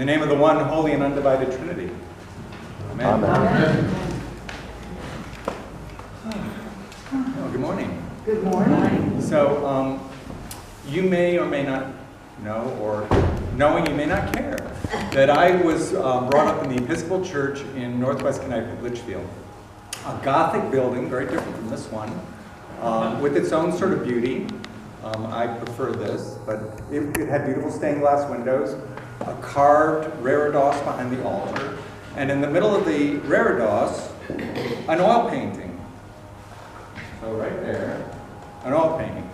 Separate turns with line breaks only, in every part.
the name of the one holy and undivided Trinity. Amen.
Amen.
Oh, good morning.
Good morning.
So, you may or may not know, or knowing you may not care, that I was brought up in the Episcopal Church in Northwest Connecticut, Litchfield. A Gothic building, very different from this one, with its own sort of beauty. I prefer this, but it had beautiful stained glass windows, a carved reredos behind the altar, and in the middle of the reredos, an oil painting. So right there, an oil painting.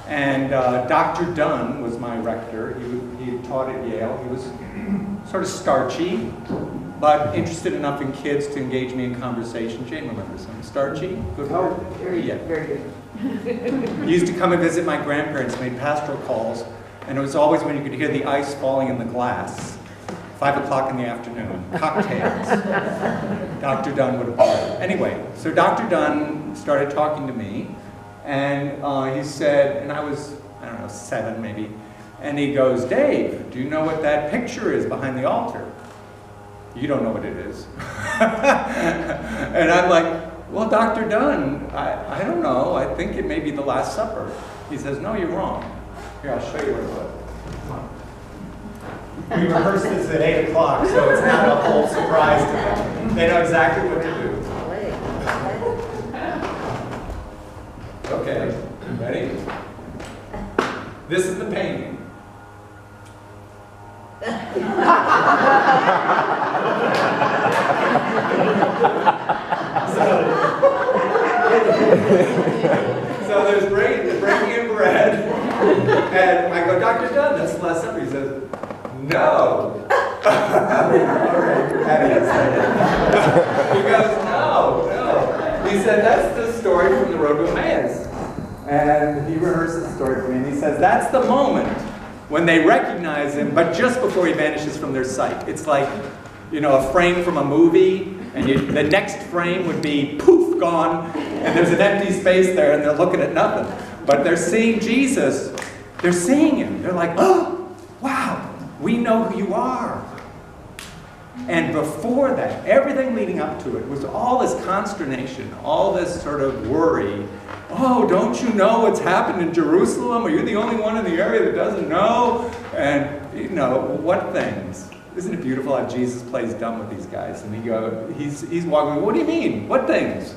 And Dr. Dunn was my rector. He had taught at Yale. He was sort of starchy, but interested enough in kids to engage me in conversation. Jane remembers him. Starchy? Good word?
Very good.
He used to come and visit my grandparents, made pastoral calls, and it was always when you could hear the ice falling in the glass. 5 o'clock in the afternoon. Cocktails. Dr. Dunn would appear. Anyway, so Dr. Dunn started talking to me, and he said, and I was, 7 maybe, and he goes, "Dave, do you know what that picture is behind the altar?" "You don't know what it is." And I'm like, "Well, Dr. Dunn, I don't know. I think it may be the Last Supper." He says, "No, you're wrong. Here, I'll show you what it was. Come on." We rehearsed this at 8 o'clock, so it's not a whole surprise to them. They know exactly what to do. Okay, ready? This is the painting. So there's breaking in bread, and I go, "Dr. Dunn, that's the Last Supper." He says, "No." He goes, no. He said, "That's the story from the Road to Emmaus." And he rehearses the story for me, and he says, "That's the moment when they recognize him, but just before he vanishes from their sight." It's like, a frame from a movie, and the next frame would be poof, gone, and there's an empty space there, and they're looking at nothing. But they're seeing Jesus. They're seeing him. They're like, "Oh, wow, we know who you are." And before that, everything leading up to it was all this consternation, all this sort of worry. "Oh, don't you know what's happened in Jerusalem? Are you the only one in the area that doesn't know?" And, what things? Isn't it beautiful how Jesus plays dumb with these guys? And he's walking, "What do you mean? What things?"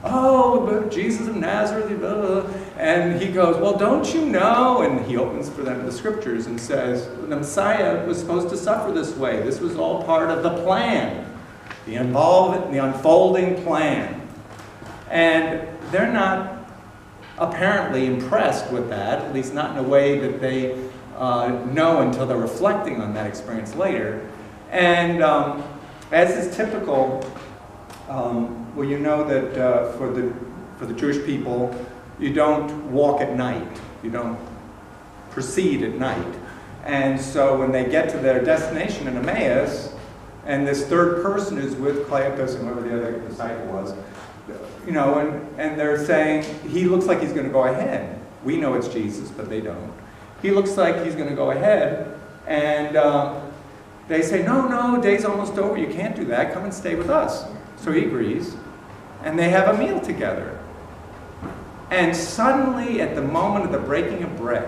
"Oh, but Jesus of Nazareth, blah, blah, blah." And he goes, "Well, don't you know?" And he opens for them the scriptures and says, the Messiah was supposed to suffer this way. This was all part of the plan, the unfolding plan. And they're not apparently impressed with that, at least not in a way that they know until they're reflecting on that experience later. And as is typical, well, you know that for the Jewish people, you don't walk at night. You don't proceed at night. And so when they get to their destination in Emmaus, and this third person is with Cleopas and whoever the other disciple was, and they're saying, "He looks like he's going to go ahead." We know it's Jesus, but they don't. "He looks like he's going to go ahead." And they say, No, day's almost over. You can't do that. Come and stay with us." So he agrees, and they have a meal together. And suddenly, at the moment of the breaking of bread,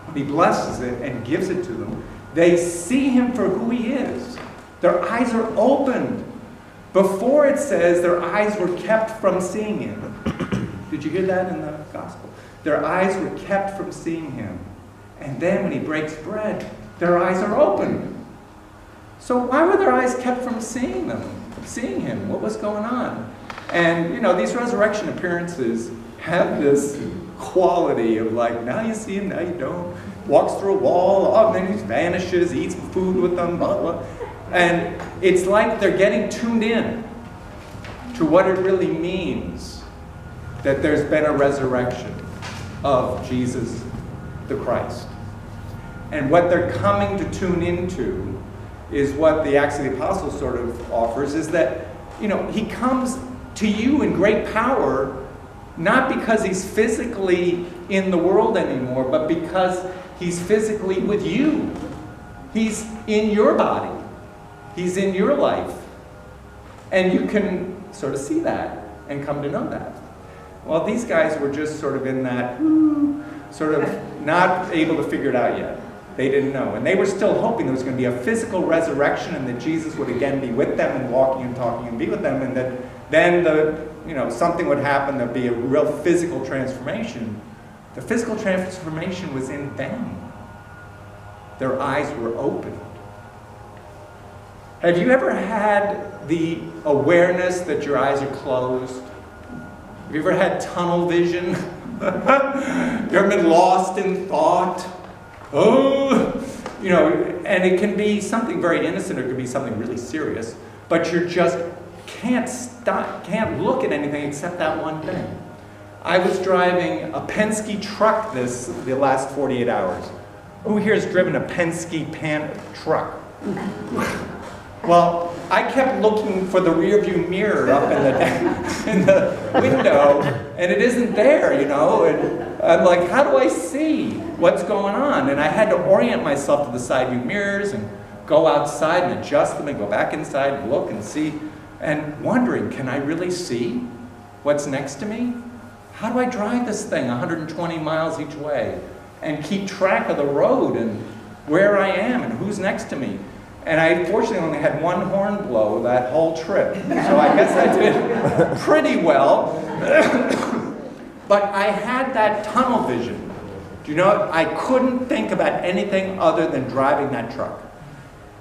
when he blesses it and gives it to them, they see him for who he is. Their eyes are opened. Before it says their eyes were kept from seeing him. Did you hear that in the gospel? Their eyes were kept from seeing him. And then when he breaks bread, their eyes are opened. So why were their eyes kept from seeing him? What was going on? And, these resurrection appearances have this quality of like, now you see him, now you don't. Walks through a wall, then he vanishes, eats food with them, blah, blah. And it's like they're getting tuned in to what it really means that there's been a resurrection of Jesus the Christ. And what they're coming to tune into is what the Acts of the Apostles sort of offers, is that, he comes to you in great power, not because he's physically in the world anymore, but because he's physically with you. He's in your body. He's in your life. And you can sort of see that and come to know that. Well, these guys were just sort of in that, sort of not able to figure it out yet. They didn't know. And they were still hoping there was going to be a physical resurrection and that Jesus would again be with them and walking and talking and be with them, and that then something would happen, there'd be a real physical transformation. The physical transformation was in them. Their eyes were opened. Have you ever had the awareness that your eyes are closed? Have you ever had tunnel vision? You ever been lost in thought? And it can be something very innocent or it could be something really serious, but you just can't look at anything except that one thing. I was driving a Penske truck the last 48 hours. Who here has driven a Penske truck? Well, I kept looking for the rear view mirror up in the window, and it isn't there, and I'm like, how do I see what's going on? And I had to orient myself to the side view mirrors and go outside and adjust them and go back inside and look and see, and wondering, can I really see what's next to me? How do I drive this thing 120 miles each way and keep track of the road and where I am and who's next to me? And I fortunately only had one horn blow that whole trip, so I guess I did pretty well. But I had that tunnel vision. Do you know, I couldn't think about anything other than driving that truck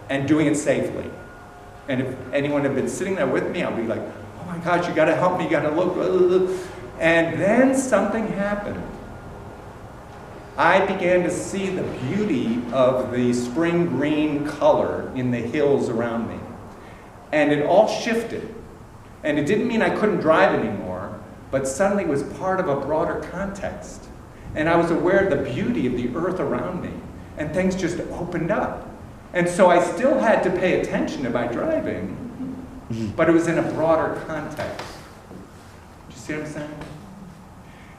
and doing it safely. And if anyone had been sitting there with me, I'd be like, oh my gosh, you gotta help me, you gotta look. And then something happened. I began to see the beauty of the spring green color in the hills around me. And it all shifted. And it didn't mean I couldn't drive anymore, but suddenly it was part of a broader context. And I was aware of the beauty of the earth around me. And things just opened up. And so I still had to pay attention to my driving, but it was in a broader context. Do you see what I'm saying?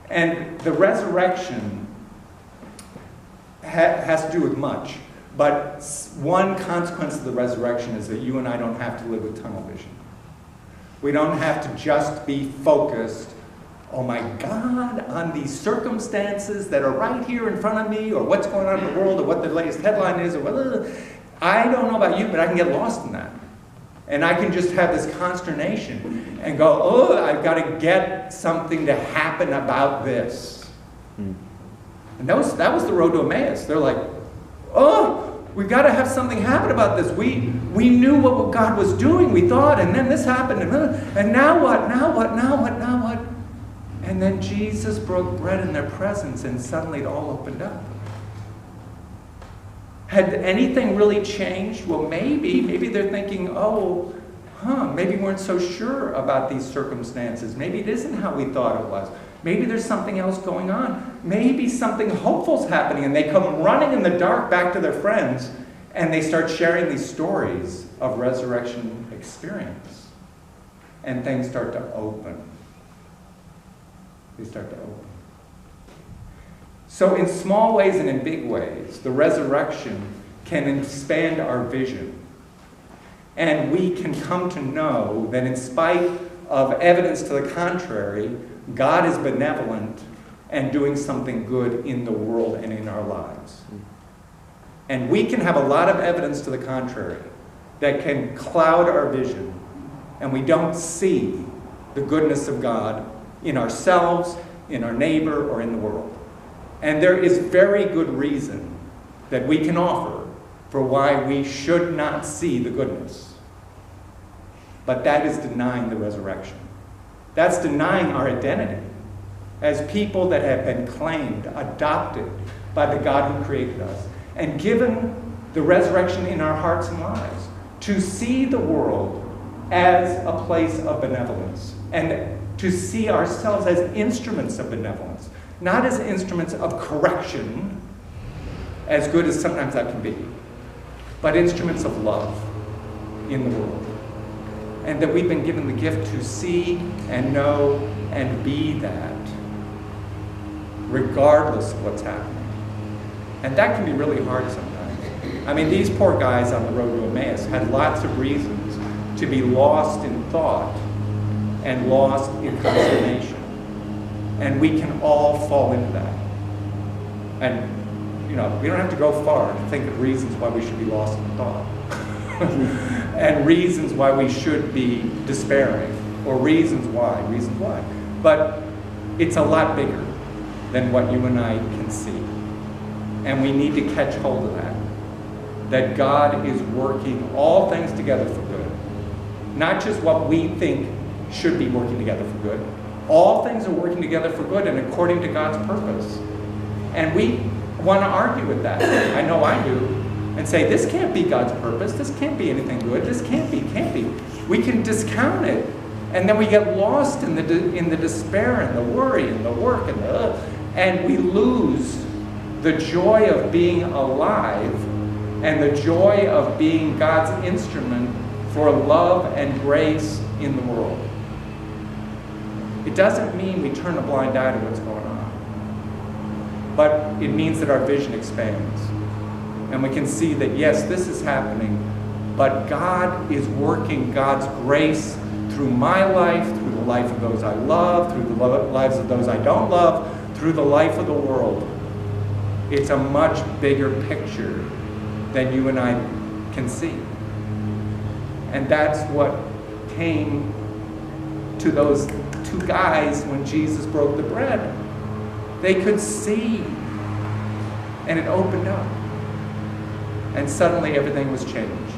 And the resurrection has to do with much, but one consequence of the resurrection is that you and I don't have to live with tunnel vision. We don't have to just be focused, oh my God, on these circumstances that are right here in front of me, or what's going on in the world, or what the latest headline is, or whatever. I don't know about you, but I can get lost in that. And I can just have this consternation and go, oh, I've got to get something to happen about this. And that was the road to Emmaus. They're like, oh, we've got to have something happen about this. We knew what God was doing, we thought, and then this happened, and now what, now what, now what, now what? And then Jesus broke bread in their presence, and suddenly it all opened up. Had anything really changed? Well, maybe they're thinking, maybe we weren't so sure about these circumstances. Maybe it isn't how we thought it was. Maybe there's something else going on. Maybe something hopeful's happening, and they come running in the dark back to their friends, and they start sharing these stories of resurrection experience. And things start to open. They start to open. So in small ways and in big ways, the resurrection can expand our vision. And we can come to know that in spite of evidence to the contrary, God is benevolent and doing something good in the world and in our lives. And we can have a lot of evidence to the contrary that can cloud our vision, and we don't see the goodness of God in ourselves, in our neighbor, or in the world. And there is very good reason that we can offer for why we should not see the goodness. But that is denying the resurrection. That's denying our identity as people that have been claimed, adopted by the God who created us, and given the resurrection in our hearts and lives, to see the world as a place of benevolence, and to see ourselves as instruments of benevolence, not as instruments of correction, as good as sometimes that can be, but instruments of love in the world. And that we've been given the gift to see and know and be that, regardless of what's happening. And that can be really hard sometimes. I mean, these poor guys on the road to Emmaus had lots of reasons to be lost in thought and lost in consternation. And we can all fall into that. And, you know, we don't have to go far to think of reasons why we should be lost in thought. And reasons why we should be despairing. Or reasons why. But it's a lot bigger than what you and I can see. And we need to catch hold of that. That God is working all things together for good. Not just what we think should be working together for good. All things are working together for good and according to God's purpose. And we want to argue with that. I know I do. And say, this can't be God's purpose. This can't be anything good. This can't be. We can discount it. And then we get lost in the despair and the worry and the work and we lose the joy of being alive and the joy of being God's instrument for love and grace in the world. It doesn't mean we turn a blind eye to what's going on. But it means that our vision expands. And we can see that, yes, this is happening, but God is working God's grace through my life, through the life of those I love, through the lives of those I don't love, through the life of the world. It's a much bigger picture than you and I can see. And that's what came to those two guys when Jesus broke the bread. They could see, and it opened up. And suddenly everything was changed.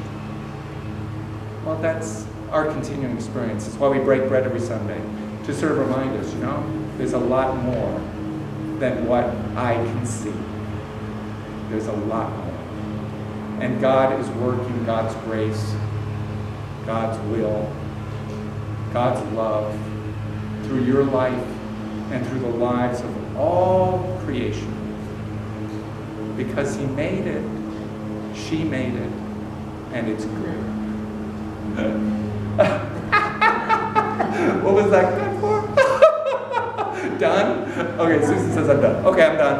Well, that's our continuing experience. It's why we break bread every Sunday, to sort of remind us, you know, there's a lot more than what I can see. There's a lot more. And God is working God's grace, God's will, God's love through your life and through the lives of all creation. Because He made it, she made it, and it's great. What was that good for? Done? Okay, Susan says I'm done. Okay, I'm done.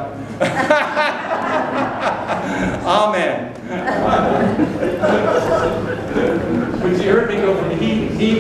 Amen. But you heard me go from he